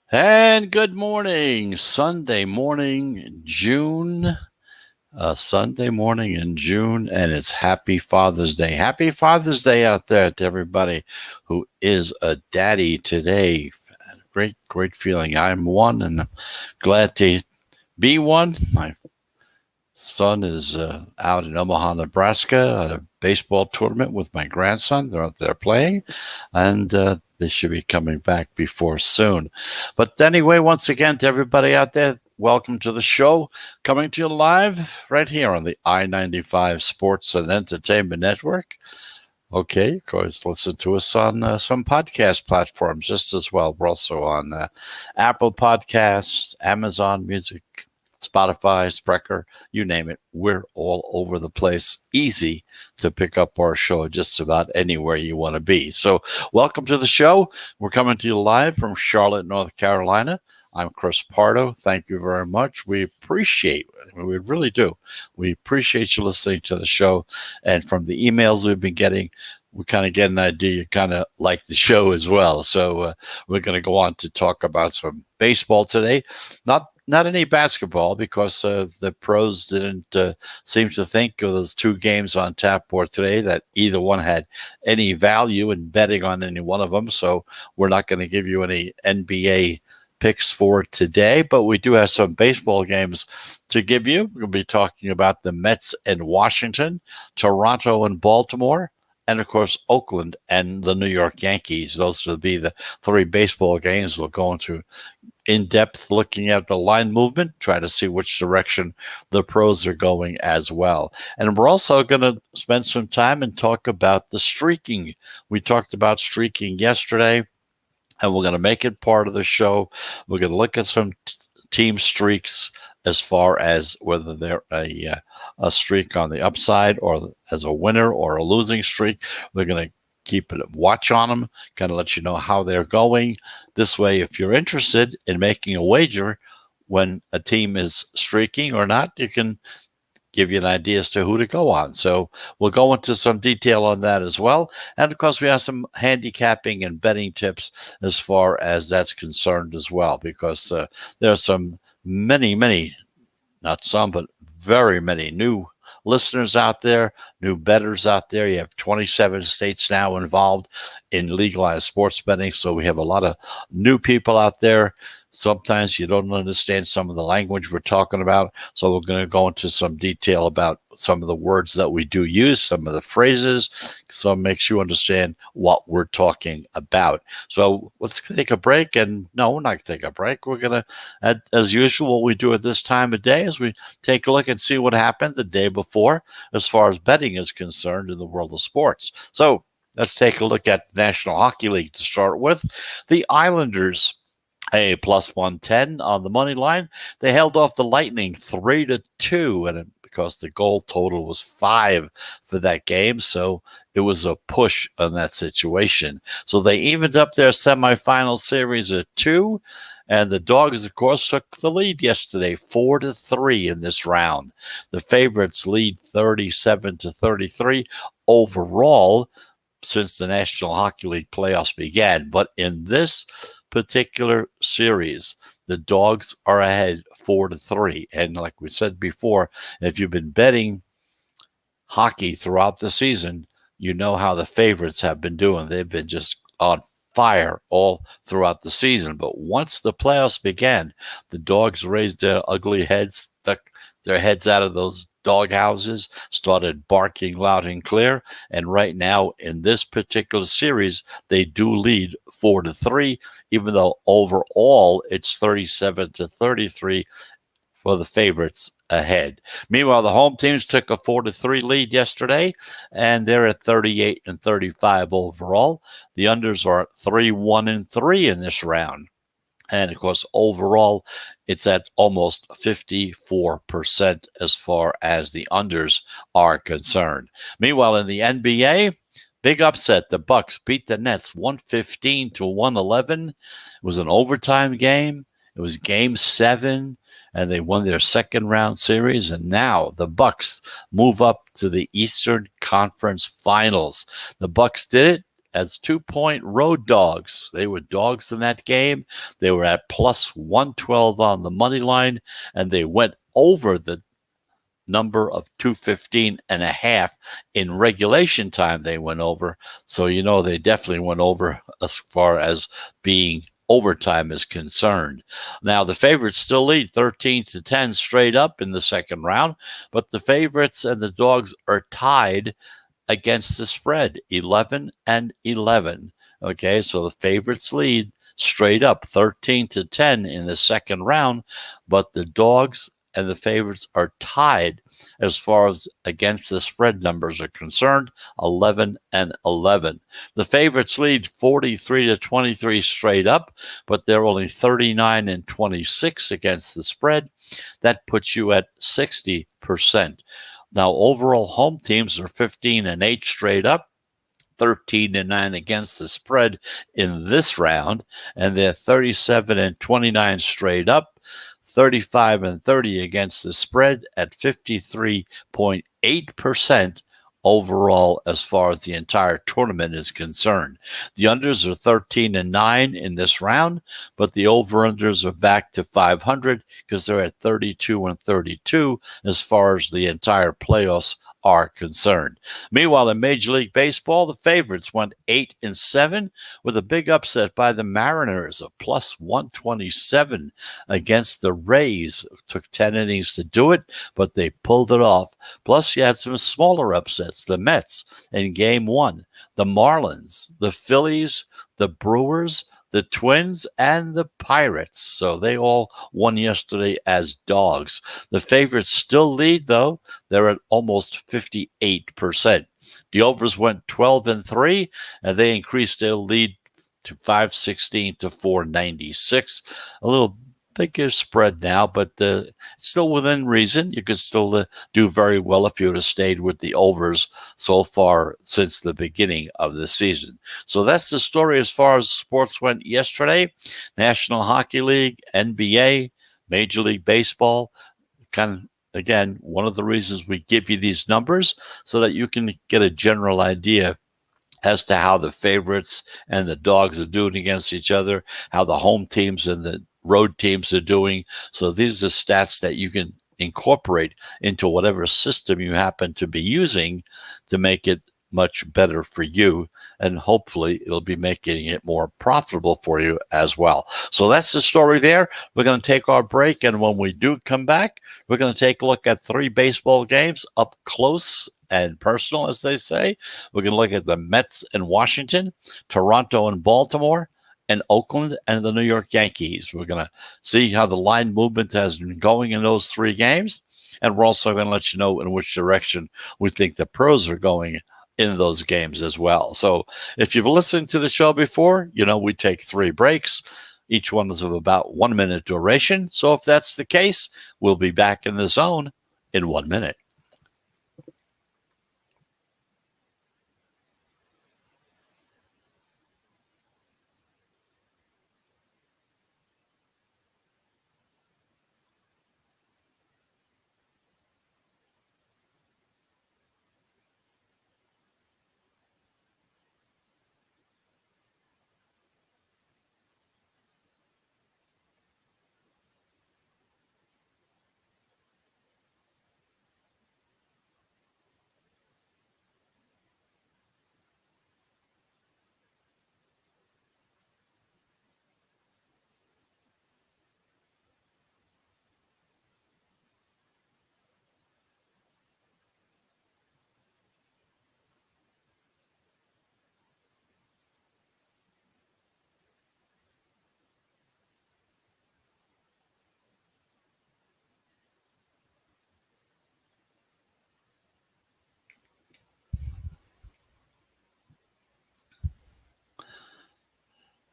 And good morning, Sunday morning, June. Sunday morning in June, and it's Happy Father's Day. Happy Father's Day out there to everybody who is a daddy today. Great, great feeling. I'm one, and I'm glad to be one. My son is out in Omaha, Nebraska at a baseball tournament with my grandson. They're out there playing, and they should be coming back before soon. But anyway, once again, to everybody out there, welcome to the show. Coming to you live right here on the I-95 Sports and Entertainment Network. Okay, of course, listen to us on some podcast platforms just as well. We're also on Apple Podcasts, Amazon Music, Spotify, Spreaker, you name it. We're all over the place. Easy to pick up our show just about anywhere you want to be. So welcome to the show. We're coming to you live from Charlotte, North Carolina. I'm Chris Pardo. Thank you very much. We appreciate it. We really do. We appreciate you listening to the show. And from the emails we've been getting, we kind of get an idea you kind of like the show as well. So we're going to go on to talk about some baseball today. Not any basketball because the pros didn't seem to think of those two games on tap board today that either one had any value in betting on any one of them. So we're not going to give you any NBA picks for today, but we do have some baseball games to give you. We'll be talking about the Mets and Washington, Toronto and Baltimore, and of course Oakland and the New York Yankees. Those will be the three baseball games we'll go into in-depth looking at the line movement, try to see which direction the pros are going as well. And we're also going to spend some time and talk about the streaking. We talked about streaking yesterday, and we're going to make it part of the show. We're going to look at some team streaks as far as whether they're a streak on the upside or as a winner or a losing streak. We're going to keep a watch on them, kind of let you know how they're going. This way, if you're interested in making a wager when a team is streaking or not, you can give you an idea as to who to go on. So we'll go into some detail on that as well. And of course, we have some handicapping and betting tips as far as that's concerned as well, because there are some many, not some, but very many new listeners out there, new bettors out there. You have 27 states now involved in legalized sports betting. So we have a lot of new people out there. Sometimes you don't understand some of the language we're talking about. So we're going to go into some detail about some of the words that we do use, some of the phrases, so it makes you understand what we're talking about. So let's take a break. And no, we're not going to take a break. We're going to, as usual, what we do at this time of day is we take a look and see what happened the day before as far as betting is concerned in the world of sports. So let's take a look at the National Hockey League to start with. The Islanders, a plus 110 on the money line. They held off the Lightning 3-2, and because the goal total was 5 for that game, so it was a push on that situation. So they evened up their semifinal series at 2. And the Dogs, of course, took the lead yesterday, 4-3 in this round. The favorites lead 37-33 overall since the National Hockey League playoffs began. But in this particular series, the Dogs are ahead 4-3. And like we said before, if you've been betting hockey throughout the season, you know how the favorites have been doing. They've been just on fire all throughout the season. But once the playoffs began, the Dogs raised their ugly heads, stuck their heads out of those dog houses, started barking loud and clear. And right now, in this particular series, they do lead 4-3, even though overall it's 37-33 for the favorites ahead. Meanwhile, the home teams took a 4-3 lead yesterday, and they're at 38-35 overall. The unders are at 3-1-3 in this round. And of course, overall, it's at almost 54% as far as the unders are concerned. Meanwhile, in the NBA, big upset. The Bucks beat the Nets 115-111. It was an overtime game. It was Game 7, and they won their second round series. And now the Bucks move up to the Eastern Conference Finals. The Bucks did it as 2-point road dogs. They were dogs in that game. They were at plus 112 on the money line, and they went over the number of 215.5 in regulation time. They went over. So, they definitely went over as far as being overtime is concerned. Now, the favorites still lead 13-10 straight up in the second round, but the favorites and the dogs are tied against the spread, 11-11. Okay, so the favorites lead straight up 13-10 in the second round, but the dogs and the favorites are tied as far as against the spread numbers are concerned, 11-11. The favorites lead 43-23 straight up, but they're only 39-26 against the spread. That puts you at 60%. Now, overall home teams are 15-8 straight up, 13-9 against the spread in this round, and they're 37-29 straight up, 35-30 against the spread at 53.8% overall as far as the entire tournament is concerned. The unders are 13-9 in this round, but the over-unders are back to 500 because they're at 32-32 as far as the entire playoffs are concerned. Meanwhile, in Major League Baseball, the favorites went 8-7 with a big upset by the Mariners of plus 127 against the Rays. It took 10 innings to do it, but they pulled it off. Plus, you had some smaller upsets. The Mets in Game 1, the Marlins, the Phillies, the Brewers, the Twins, and the Pirates. So they all won yesterday as dogs. The favorites still lead, though. They're at almost 58%. The overs went 12-3, and they increased their lead to 516 to 496. A little bigger spread now, but still within reason. You could still do very well if you would have stayed with the overs so far since the beginning of the season. So that's the story as far as sports went yesterday. National Hockey League, NBA, Major League Baseball. Kind of, again, one of the reasons we give you these numbers so that you can get a general idea as to how the favorites and the dogs are doing against each other, how the home teams and the road teams are doing. So these are stats that you can incorporate into whatever system you happen to be using to make it much better for you, and hopefully it'll be making it more profitable for you as well. So that's the story there. We're going to take our break, and when we do come back, we're going to take a look at 3 baseball games up close and personal, as they say. We're going to look at the Mets and Washington, Toronto and Baltimore, and Oakland and the New York Yankees. We're going to see how the line movement has been going in those 3 games, and we're also going to let you know in which direction we think the pros are going in those games as well. So if you've listened to the show before, you know we take 3 breaks. Each one is of about 1 minute duration. So if that's the case, we'll be back in the zone in 1 minute.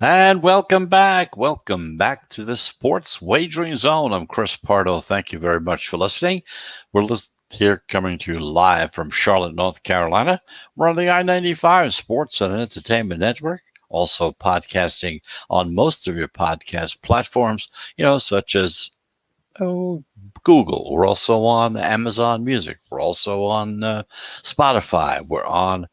And welcome back. Welcome back to the Sports Wagering Zone. I'm Chris Pardo. Thank you very much for listening. We're here coming to you live from Charlotte, North Carolina. We're on the I-95 Sports and Entertainment Network. Also podcasting on most of your podcast platforms, such as Google. We're also on Amazon Music. We're also on Spotify. We're on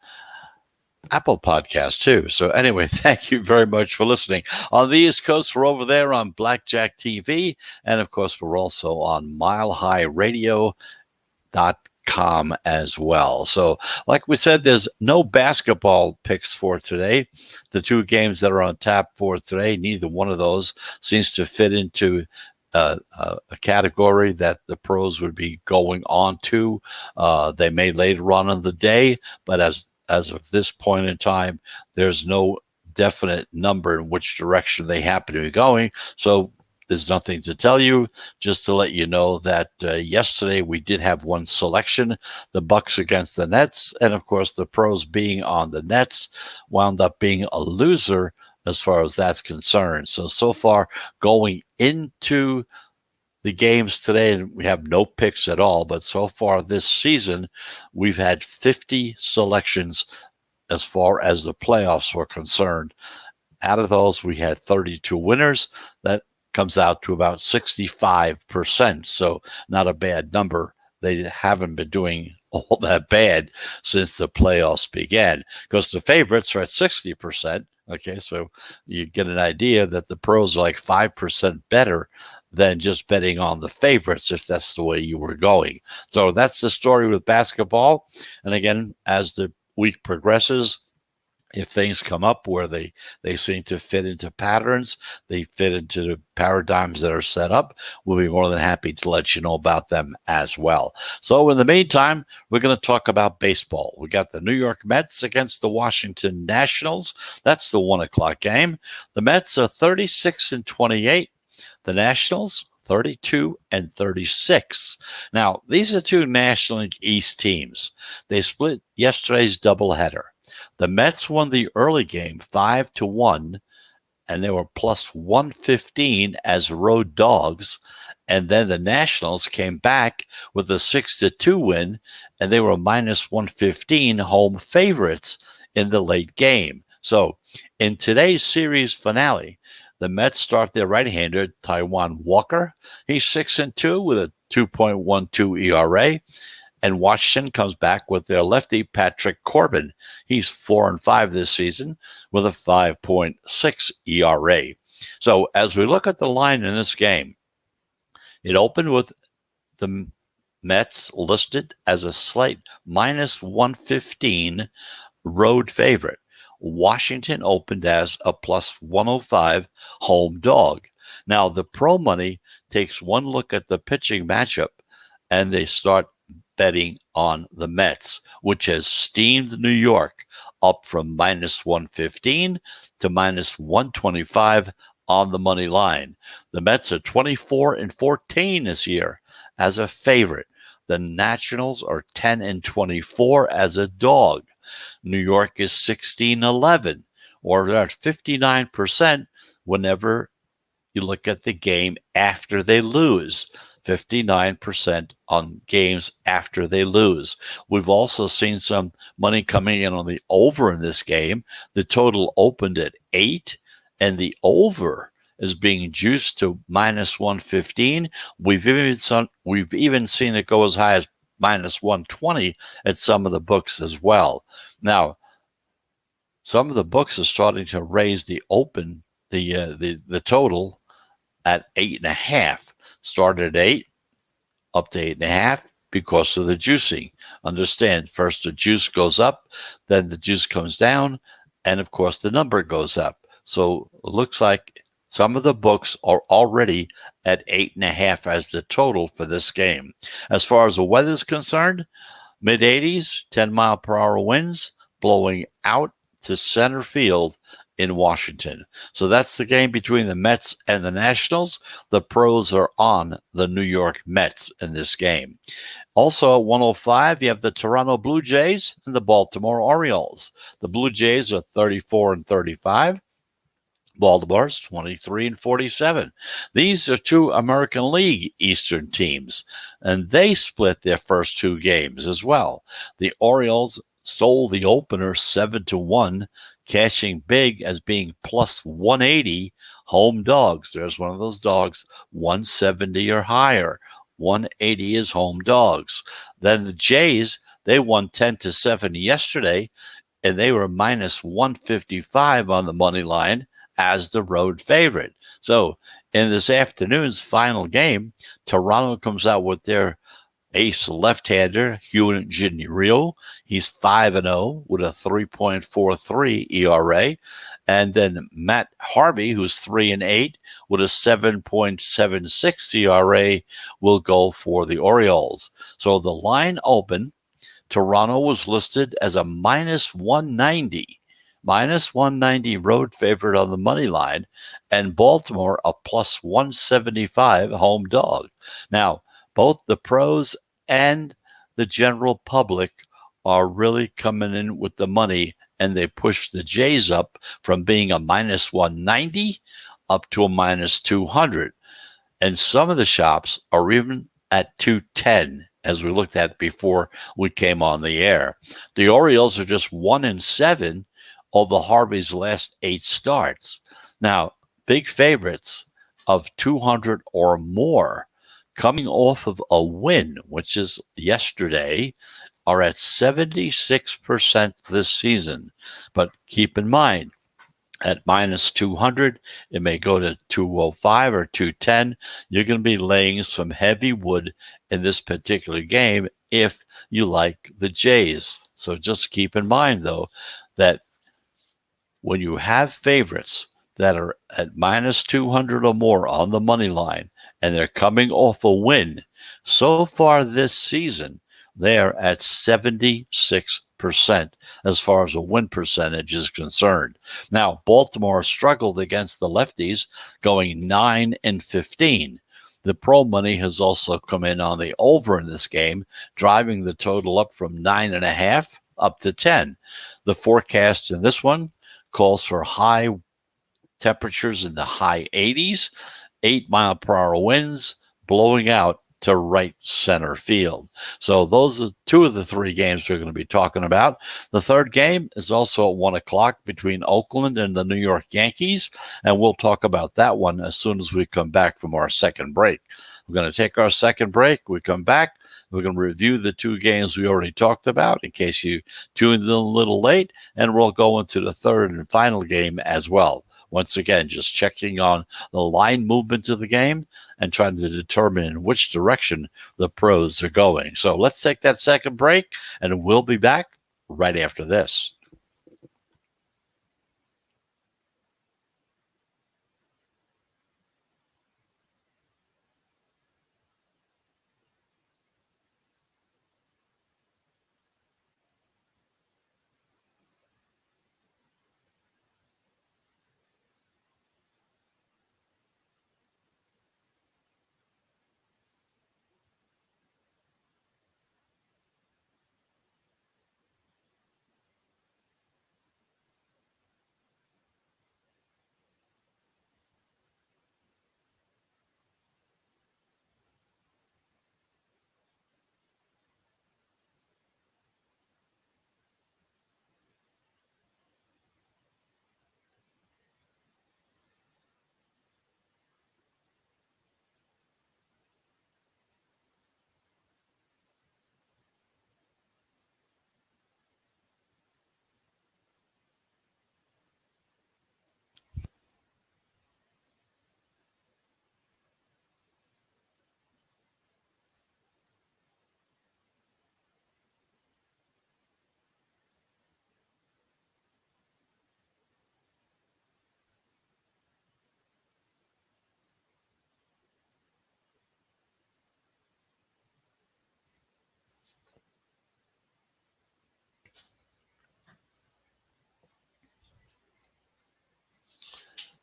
Apple Podcast too. So anyway, thank you very much for listening. On the East Coast, we're over there on Blackjack TV. And of course, we're also on milehighradio.com as well. So like we said, there's no basketball picks for today. The two games that are on tap for today, neither one of those seems to fit into a category that the pros would be going on to. They may later on in the day, but as of this point in time, there's no definite number in which direction they happen to be going. So there's nothing to tell you, just to let you know that yesterday we did have one selection, the Bucks against the Nets, and of course the pros being on the Nets wound up being a loser as far as that's concerned. So far going into the games today, and we have no picks at all, but so far this season, we've had 50 selections as far as the playoffs were concerned. Out of those, we had 32 winners. That comes out to about 65%, so not a bad number. They haven't been doing all that bad since the playoffs began, because the favorites are at 60%. Okay, so you get an idea that the pros are like 5% better than just betting on the favorites if that's the way you were going. So that's the story with basketball. And again, as the week progresses, if things come up where they seem to fit into patterns, they fit into the paradigms that are set up, we'll be more than happy to let you know about them as well. So in the meantime, we're going to talk about baseball. We got the New York Mets against the Washington Nationals. That's the 1:00 game. The Mets are 36-28. The Nationals, 32-36. Now, these are two National League East teams. They split yesterday's doubleheader. The Mets won the early game 5-1, and they were plus 115 as road dogs. And then the Nationals came back with a 6-2 win, and they were minus 115 home favorites in the late game. So in today's series finale, the Mets start their right-hander, Taijuan Walker. He's 6-2 with a 2.12 ERA. And Washington comes back with their lefty, Patrick Corbin. He's 4-5 this season with a 5.6 ERA. So as we look at the line in this game, it opened with the Mets listed as a slight minus 115 road favorite. Washington opened as a plus 105 home dog. Now, the pro money takes one look at the pitching matchup, and they start betting on the Mets, which has steamed New York up from minus 115 to minus 125 on the money line. The Mets are 24-14 this year as a favorite. The Nationals are 10-24 as a dog. New York is 16-11, or they're at 59% whenever you look at the game after they lose. 59% on games after they lose. We've also seen some money coming in on the over in this game. The total opened at 8, and the over is being juiced to minus 115. We've even seen it go as high as minus 120 at some of the books as well. Now, some of the books are starting to raise the total at 8.5. Started at 8, up to 8.5 because of the juicing. Understand, first the juice goes up, then the juice comes down, and of course the number goes up. So it looks like some of the books are already at 8.5 as the total for this game. As far as the weather is concerned, mid-80s, 10-mile-per-hour winds blowing out to center field in Washington. So that's the game between the Mets and the Nationals. The pros are on the New York Mets in this game. Also at 1:05, you have the Toronto Blue Jays and the Baltimore Orioles. The Blue Jays are 34-35. Baltimore's 23-47. These are two American League Eastern teams, and they split their first two games as well. The Orioles stole the opener 7-1, cashing big as being plus 180 home dogs. There's one of those dogs, 170 or higher. 180 is home dogs. Then the Jays, they won 10-7 yesterday and they were minus 155 on the money line as the road favorite. So in this afternoon's final game, Toronto comes out with their ace left-hander, Hyun Jin Ryu. He's 5-0 with a 3.43 ERA. And then Matt Harvey, who's 3-8 with a 7.76 ERA, will go for the Orioles. So the line open, Toronto was listed as a minus 190. Minus 190 road favorite on the money line, and Baltimore a plus 175 home dog. Now, both the pros and the general public are really coming in with the money, and they push the Jays up from being a minus 190 up to a minus 200. And some of the shops are even at 210, as we looked at before we came on the air. The Orioles are just 1-7 over Harvey's last 8 starts. Now, big favorites of 200 or more coming off of a win, which is yesterday, are at 76% this season. But keep in mind, at minus 200, it may go to 205 or 210. You're going to be laying some heavy wood in this particular game if you like the Jays. So just keep in mind, though, that when you have favorites that are at minus 200 or more on the money line, and they're coming off a win, so far this season, they're at 76% as far as a win percentage is concerned. Now, Baltimore struggled against the lefties, going 9-15. The pro money has also come in on the over in this game, driving the total up from 9.5 up to 10. The forecast in this one calls for high temperatures in the high 80s, 8-mile-per-hour winds blowing out to right center field. So those are 2 of the 3 games we're going to be talking about. The third game is also at 1 o'clock between Oakland and the New York Yankees, and we'll talk about that one as soon as we come back from our second break. We're going to take our second break. We come back. We're going to review the 2 games we already talked about in case you tuned in a little late, and we'll go into the third and final game as well. Once again, just checking on the line movement of the game and trying to determine in which direction the pros are going. So let's take that second break, and we'll be back right after this.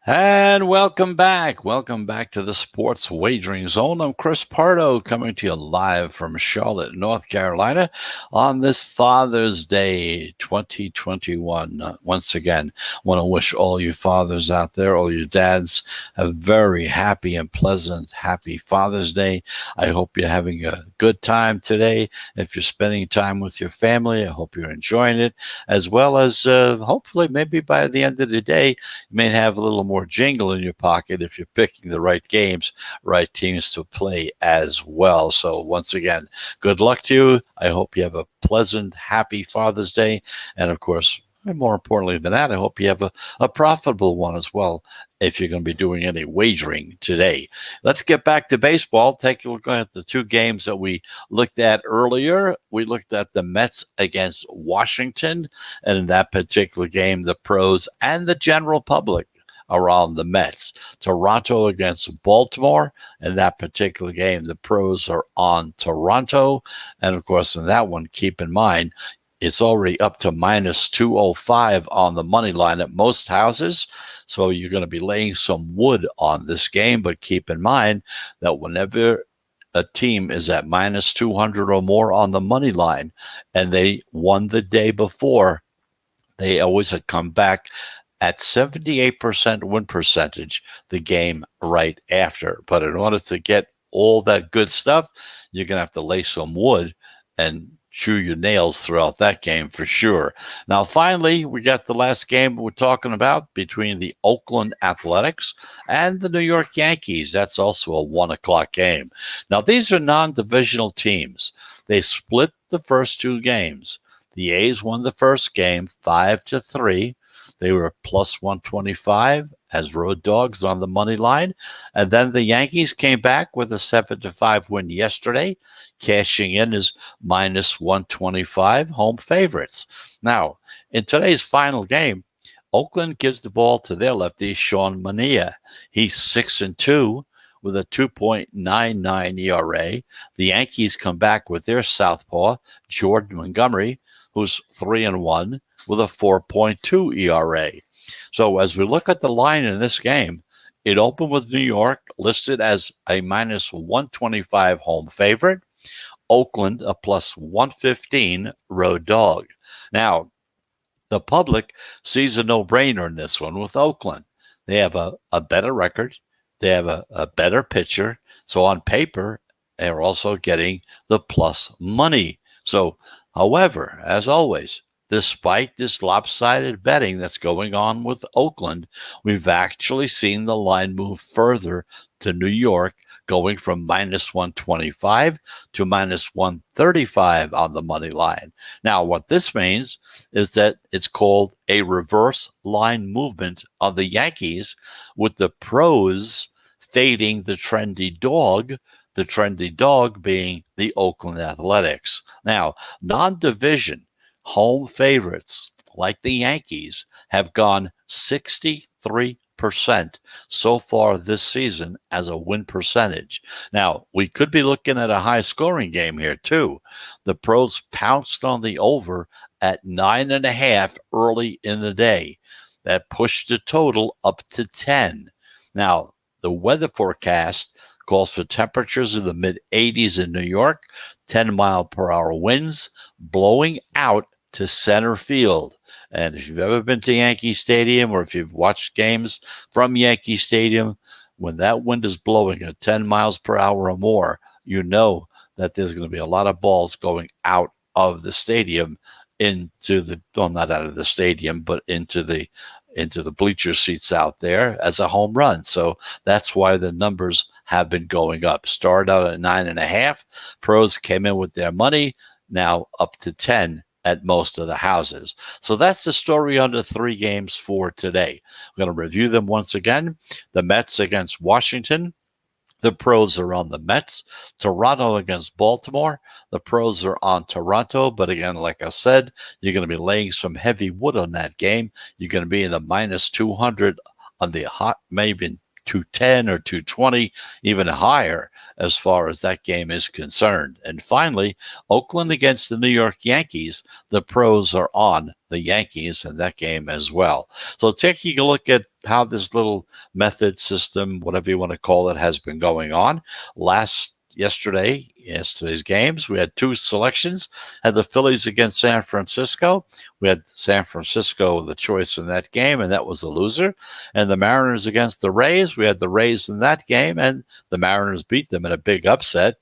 And welcome back. Welcome back to the Sports Wagering Zone. I'm Chris Pardo, coming to you live from Charlotte, North Carolina on this Father's Day 2021. Once again, want to wish all you fathers out there, all you dads, a very happy and pleasant, happy Father's Day. I hope you're having a good time today. If you're spending time with your family, I hope you're enjoying it, as well as hopefully maybe by the end of the day, you may have a little more jingle in your pocket if you're picking the right games, right teams to play as well. So once again, good luck to you. I hope you have a pleasant, happy Father's Day. And of course, And more importantly than that, I hope you have a profitable one as well if you're going to be doing any wagering today. Let's get back to baseball. Take a look at the two games that we looked at earlier. We looked at the Mets against Washington, and in that particular game, the pros and the general public are on the Mets. Toronto against Baltimore. In that particular game, the pros are on Toronto. And of course, in that one, keep in mind, it's already up to minus 205 on the money line at most houses. So you're going to be laying some wood on this game. But keep in mind that whenever a team is at minus 200 or more on the money line and they won the day before, they always had come back at 78% win percentage the game right after. But in order to get all that good stuff, you're going to have to lay some wood and chew your nails throughout that game for sure. Now, finally, we got the last game we're talking about between the Oakland Athletics and the New York Yankees. That's also a 1 o'clock game. Now, these are non-divisional teams. They split the first two games. The A's won the first game 5-3. They were plus 125 as road dogs on the money line. And then the Yankees came back with a 7-5 win yesterday, cashing in as minus 125 home favorites. Now, in today's final game, Oakland gives the ball to their lefty, Sean Manaea. He's 6-2 with a 2.99 ERA. The Yankees come back with their southpaw, Jordan Montgomery, who's 3-1 with a 4.2 ERA. So as we look at the line in this game, it opened with New York listed as a minus 125 home favorite. Oakland a plus 115 road dog. Now, the public sees a no-brainer in this one with Oakland. They have a better record. They have a better pitcher. So on paper, they're also getting the plus money. So, however, as always, despite this lopsided betting that's going on with Oakland, we've actually seen the line move further to New York, going from minus 125 to minus 135 on the money line. Now, what this means is that it's called a reverse line movement of the Yankees, with the pros fading the trendy dog being the Oakland Athletics. Now, non-division home favorites like the Yankees have gone 63% so far this season as a win percentage. Now, we could be looking at a high-scoring game here, too. The pros pounced on the over at 9.5 early in the day. That pushed the total up to 10. Now, the weather forecast calls for temperatures in the mid-80s in New York, 10-mile-per-hour winds, blowing out to center field. And if you've ever been to Yankee Stadium, or if you've watched games from Yankee Stadium, when that wind is blowing at 10 miles per hour or more, you know that there's going to be a lot of balls going out of the stadium into the, well, not out of the stadium, but into the bleacher seats out there as a home run. So that's why the numbers have been going up. Started out at 9.5. Pros came in with their money, now up to 10 at most of the houses. So that's the story on the three games for today. I'm going to review them once again. The Mets against Washington. The pros are on the Mets. Toronto against Baltimore. The pros are on Toronto. But again, like I said, you're going to be laying some heavy wood on that game. You're going to be in the minus 200 on the hot, maybe 210 or 220, even higher as far as that game is concerned. And finally, Oakland against the New York Yankees. The pros are on the Yankees in that game as well. So taking a look at how this little method system, whatever you want to call it, has been going on. Yesterday's games, we had two selections. Had the Phillies against San Francisco. We had San Francisco the choice in that game, and that was a loser. And the Mariners against the Rays. We had the Rays in that game, and the Mariners beat them in a big upset.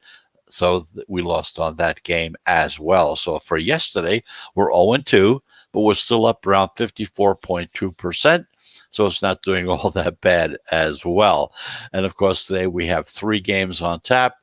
So we lost on that game as well. So for yesterday, we're 0-2, but we're still up around 54.2%. So it's not doing all that bad as well. And of course, today we have three games on tap.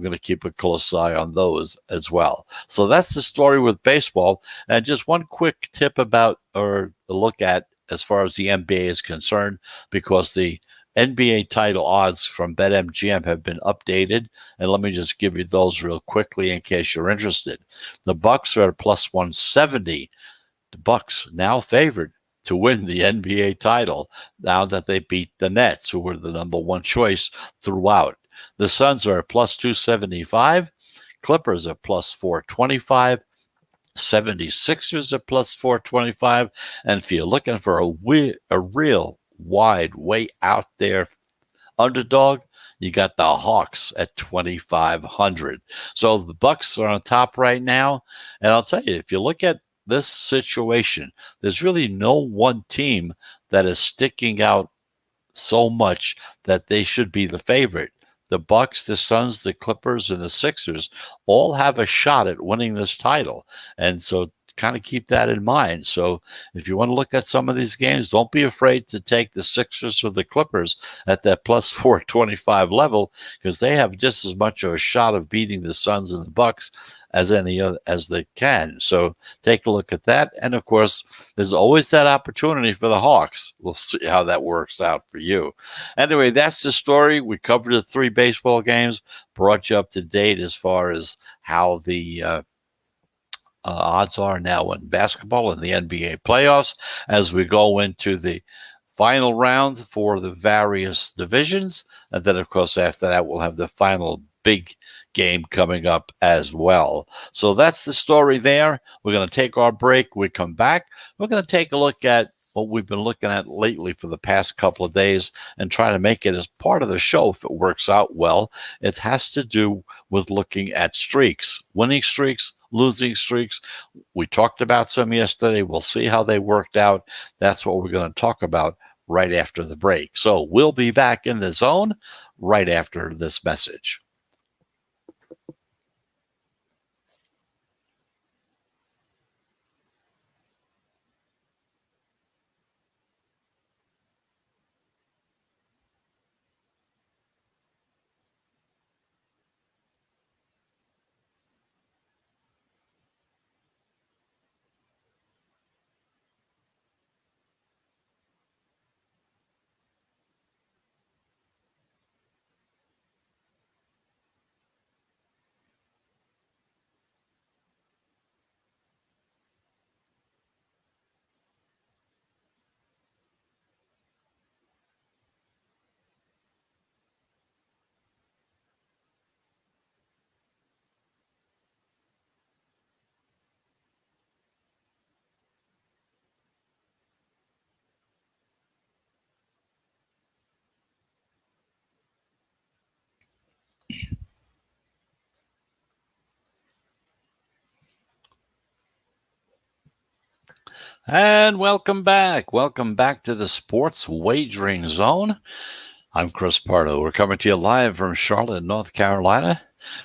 we're going to keep a close eye on those as well. So that's the story with baseball. And just one quick tip about or a look at as far as the NBA is concerned, because the NBA title odds from BetMGM have been updated, and let me just give you those real quickly in case you're interested. The Bucks are at plus 170. The Bucks now favored to win the NBA title now that they beat the Nets, who were the number one choice throughout. The Suns are at plus 275. Clippers are plus 425. 76ers at plus 425. And if you're looking for a real wide, way out there underdog, you got the Hawks at 2,500. So the Bucks are on top right now. And I'll tell you, if you look at this situation, there's really no one team that is sticking out so much that they should be the favorite. The Bucks, the Suns, the Clippers, and the Sixers all have a shot at winning this title. And so kind of keep that in mind. So if you want to look at some of these games, don't be afraid to take the Sixers or the Clippers at that plus 425 level, because they have just as much of a shot of beating the Suns and the Bucks as any other as they can. So take a look at that. And of course, there's always that opportunity for the Hawks. We'll see how that works out for you. Anyway, that's the story. We covered the 3 baseball games, brought you up to date as far as how the odds are now in basketball and the NBA playoffs as we go into the final round for the various divisions. And then, of course, after that, we'll have the final big game coming up as well. So that's the story there. We're going to take our break. We come back. We're going to take a look at what we've been looking at lately for the past couple of days and try to make it as part of the show if it works out well. It has to do with looking at streaks, winning streaks, losing streaks. We talked about some yesterday. We'll see how they worked out. That's what we're going to talk about right after the break. So we'll be back in the zone right after this message. And welcome back. Welcome back to the Sports Wagering Zone. I'm Chris Pardo. We're coming to you live from Charlotte, North Carolina,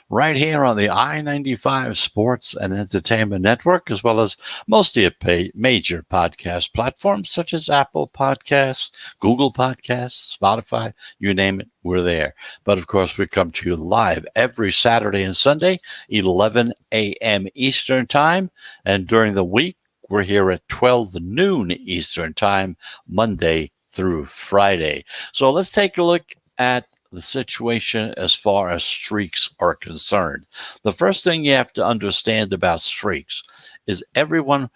right here on the I-95 Sports and Entertainment Network, as well as most of the major podcast platforms such as Apple Podcasts, Google Podcasts, Spotify, you name it, we're there. But of course, we come to you live every Saturday and Sunday, 11 a.m. Eastern Time, and during the week, we're here at 12 noon Eastern Time, Monday through Friday. So let's take a look at the situation as far as streaks are concerned. The first thing you have to understand about streaks is everyone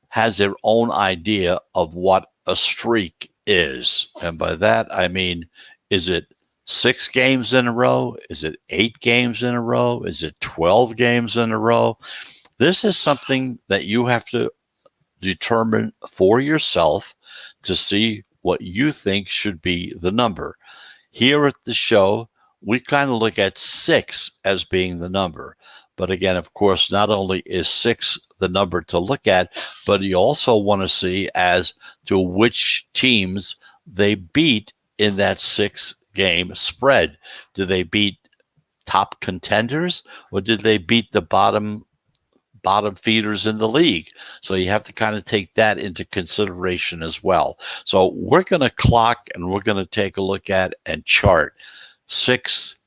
has their own idea of what a streak is. And by that, I mean, is it 6 games in a row? Is it 8 games in a row? Is it 12 games in a row? This is something that you have to determine for yourself to see what you think should be the number. Here at the show, we kind of look at 6 as being the number. But again, of course, not only is 6 the number to look at, but you also want to see as to which teams they beat in that 6-game spread. Do they beat top contenders, or did they beat the bottom feeders in the league? So you have to kind of take that into consideration as well. So we're going to clock and we're going to take a look at and chart 6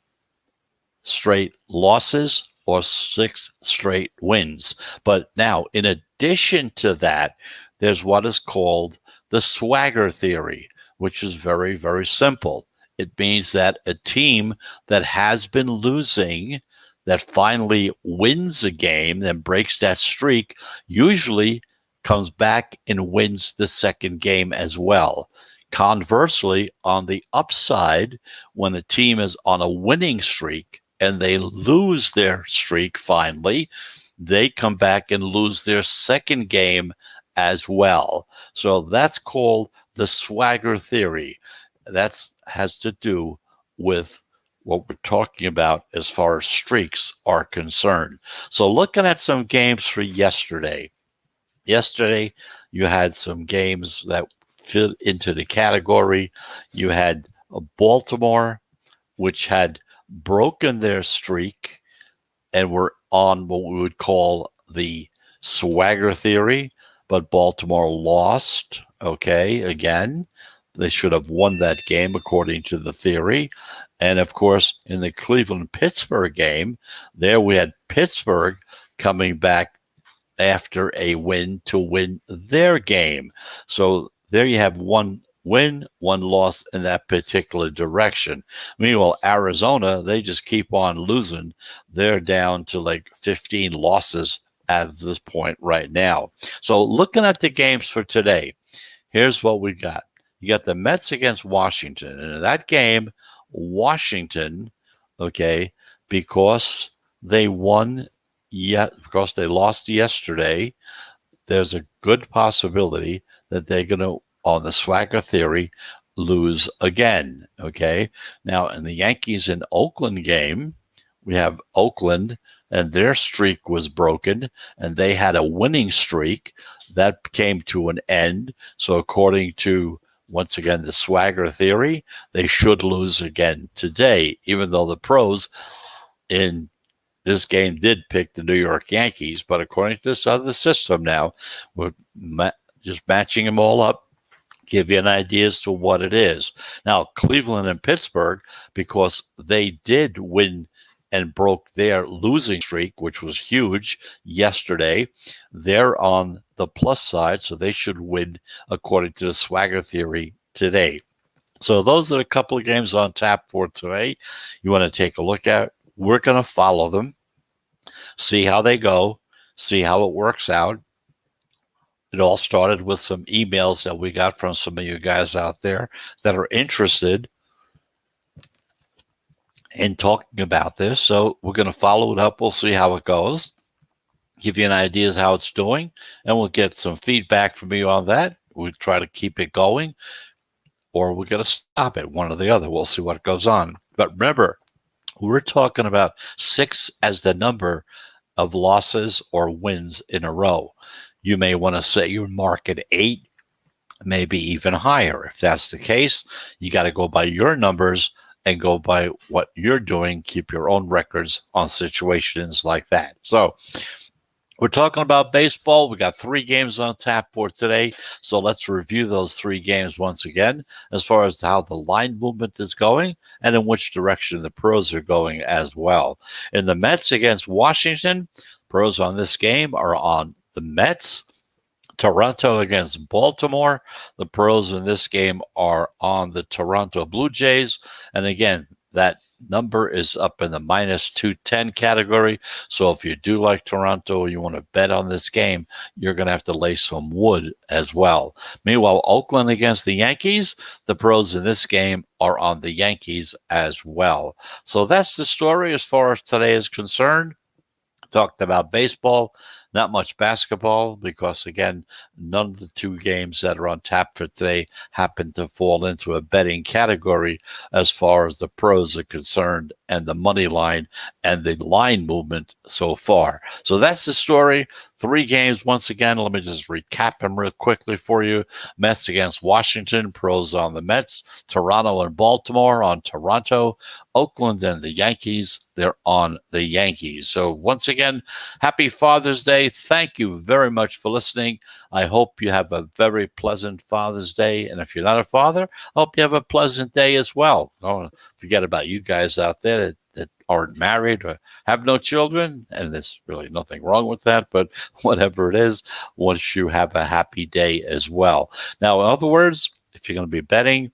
straight losses or 6 straight wins. But now, in addition to that, there's what is called the swagger theory, which is very, very simple. It means that a team that has been losing, that finally wins a game, then breaks that streak, usually comes back and wins the second game as well. Conversely, on the upside, when a team is on a winning streak and they lose their streak finally, they come back and lose their second game as well. So that's called the swagger theory. That has to do with what we're talking about as far as streaks are concerned. So looking at some games for yesterday. Yesterday, you had some games that fit into the category. You had Baltimore, which had broken their streak and were on what we would call the swagger theory, but Baltimore lost. Okay, again, they should have won that game according to the theory. And of course, in the Cleveland-Pittsburgh game, there we had Pittsburgh coming back after a win to win their game. So there you have one win, one loss in that particular direction. Meanwhile, Arizona, they just keep on losing. They're down to like 15 losses at this point right now. So looking at the games for today, here's what we got. You got the Mets against Washington. And in that game, Washington, okay, because they won because they lost yesterday, there's a good possibility that they're going to, on the swagger theory, lose again. Okay. Now, in the Yankees and Oakland game, we have Oakland, and their streak was broken, and they had a winning streak that came to an end. So, according to, once again, the swagger theory, they should lose again today, even though the pros in this game did pick the New York Yankees. But according to this other system now, we're just matching them all up, give you an idea as to what it is. Now, Cleveland and Pittsburgh, because they did win and broke their losing streak, which was huge yesterday, they're on the plus side, so they should win according to the swagger theory today. So those are a couple of games on tap for today you want to take a look at. We're going to follow them, see how they go, see how it works out. It all started with some emails that we got from some of you guys out there that are interested in talking about this. So we're going to follow it up. We'll see how it goes, give you an idea of how it's doing, and we'll get some feedback from you on that. We'll try to keep it going, or we're going to stop it, one or the other. We'll see what goes on. But remember, we're talking about 6 as the number of losses or wins in a row. You may want to set your mark at 8, maybe even higher. If that's the case, you got to go by your numbers and go by what you're doing. Keep your own records on situations like that. So we're talking about baseball. We got 3 games on tap for today. So let's review those 3 games once again, as far as how the line movement is going and in which direction the pros are going as well. In the Mets against Washington, pros on this game are on the Mets. Toronto against Baltimore, the pros in this game are on the Toronto Blue Jays. And again, that number is up in the minus 210 category. So if you do like Toronto, you want to bet on this game, you're going to have to lay some wood as well. Meanwhile, Oakland against the Yankees, the pros in this game are on the Yankees as well. So that's the story as far as today is concerned. Talked about baseball, not much basketball, because again, none of the 2 games that are on tap for today happen to fall into a betting category as far as the pros are concerned, and the money line and the line movement so far. So that's the story. 3 games once again. Let me just recap them real quickly for you. Mets against Washington, pros on the Mets. Toronto and Baltimore on Toronto. Oakland and the Yankees, they're on the Yankees. So once again, happy Father's Day. Thank you very much for listening. I hope you have a very pleasant Father's Day. And if you're not a father, I hope you have a pleasant day as well. Don't forget about you guys out there that that aren't married or have no children, and there's really nothing wrong with that, but whatever it is, wish you have a happy day as well. Now, in other words, if you're going to be betting,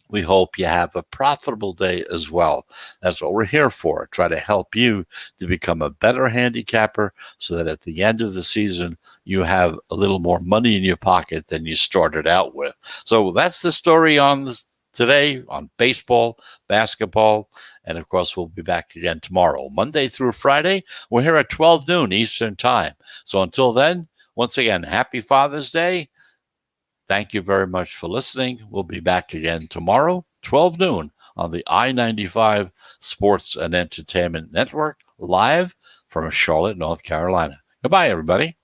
we hope you have a profitable day as well. That's what we're here for. Try to help you to become a better handicapper so that at the end of the season, you have a little more money in your pocket than you started out with. So that's the story on this today on baseball, basketball, and of course, we'll be back again tomorrow, Monday through Friday. We're here at 12 noon Eastern Time. So until then, once again, happy Father's Day. Thank you very much for listening. We'll be back again tomorrow, 12 noon, on the I-95 Sports and Entertainment Network, live from Charlotte, North Carolina. Goodbye, everybody.